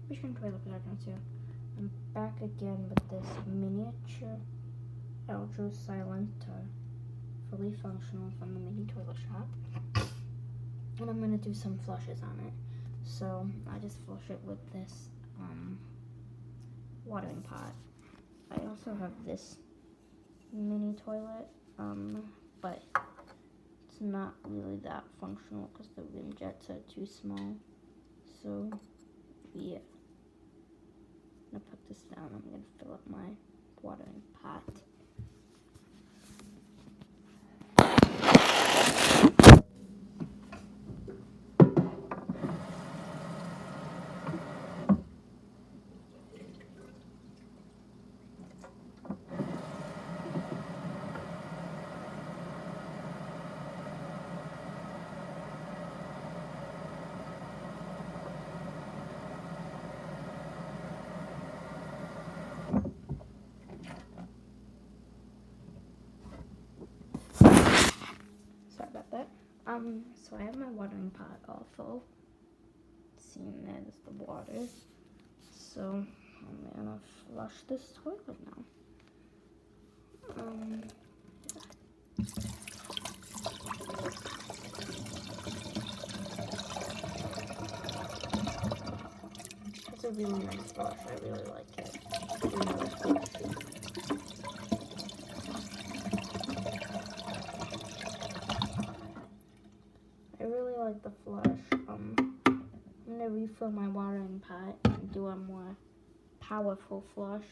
Vision toilet pattern too. I'm back again with this miniature Eldro Silenta, fully functional from the mini toilet shop. And I'm gonna do some flushes on it. So I just flush it with this watering pot. I also have this mini toilet, but it's not really that functional because the rim jets are too small. So yeah, I'm gonna put this down. I'm gonna fill up my watering pot. Sorry about that. So I have my watering pot all full. Seeing there's the water. So I'm gonna flush this toilet now. It's a really nice flush. I really like it. I really like the flush. I'm gonna refill my watering pot and do a more powerful flush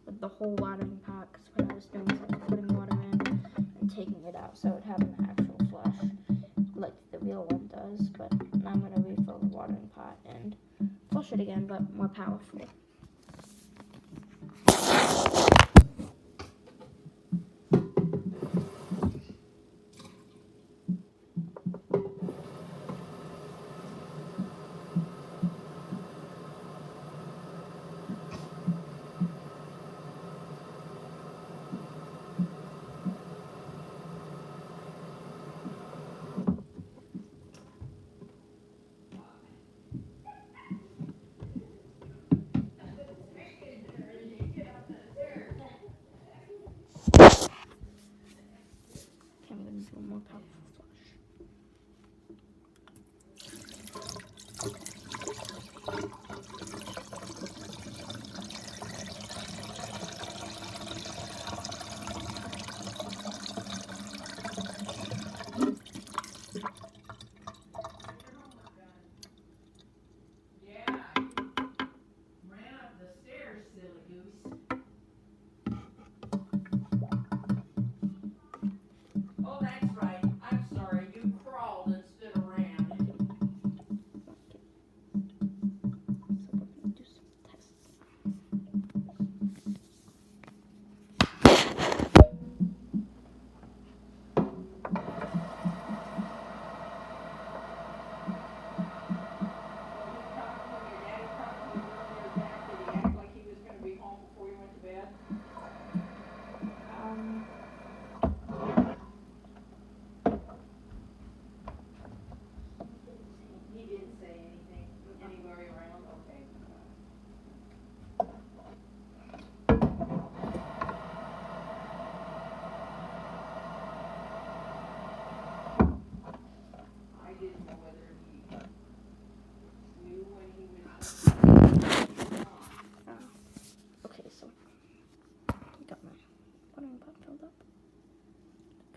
with the whole watering pot, because what I was doing is I was putting water in and taking it out so it would have an actual flush like the real one does. But now I'm gonna refill the watering pot and flush it again, but more powerful. I'm gonna do a more powerful flush. Okay, so I got my watering pot filled up.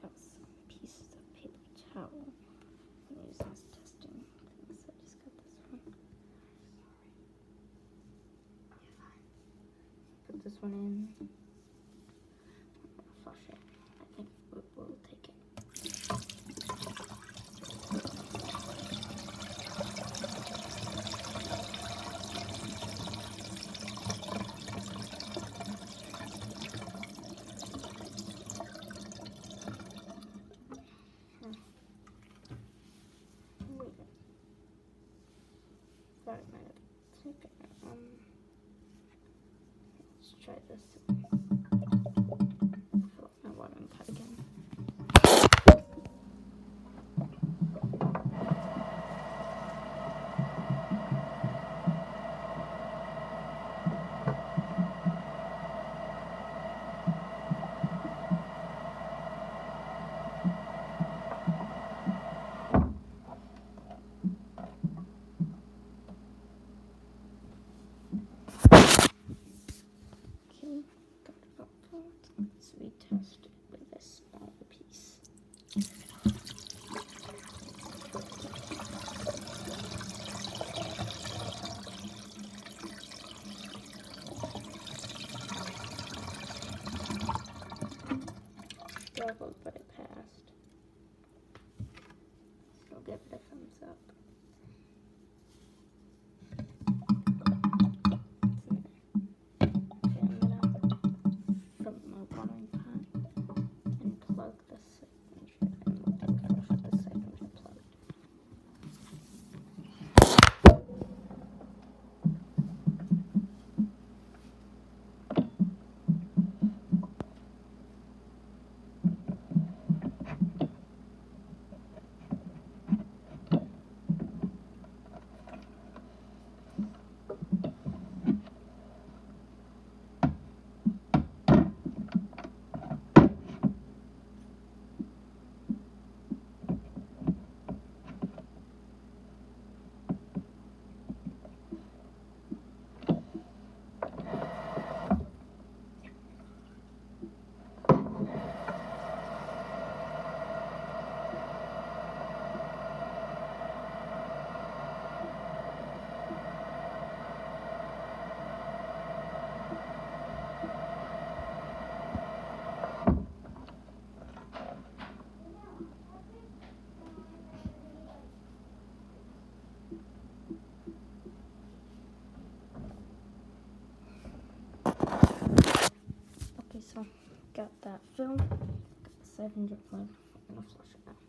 Got some pieces of paper towel. I'm gonna use this testing things. I just got this one. Put this one in. I'm gonna flush it. I think we'll take it. Thought it might have taken it. Let's try this. Fill up my watering pot again. got that filled. Got the 700 ml. I'm gonna flush it now.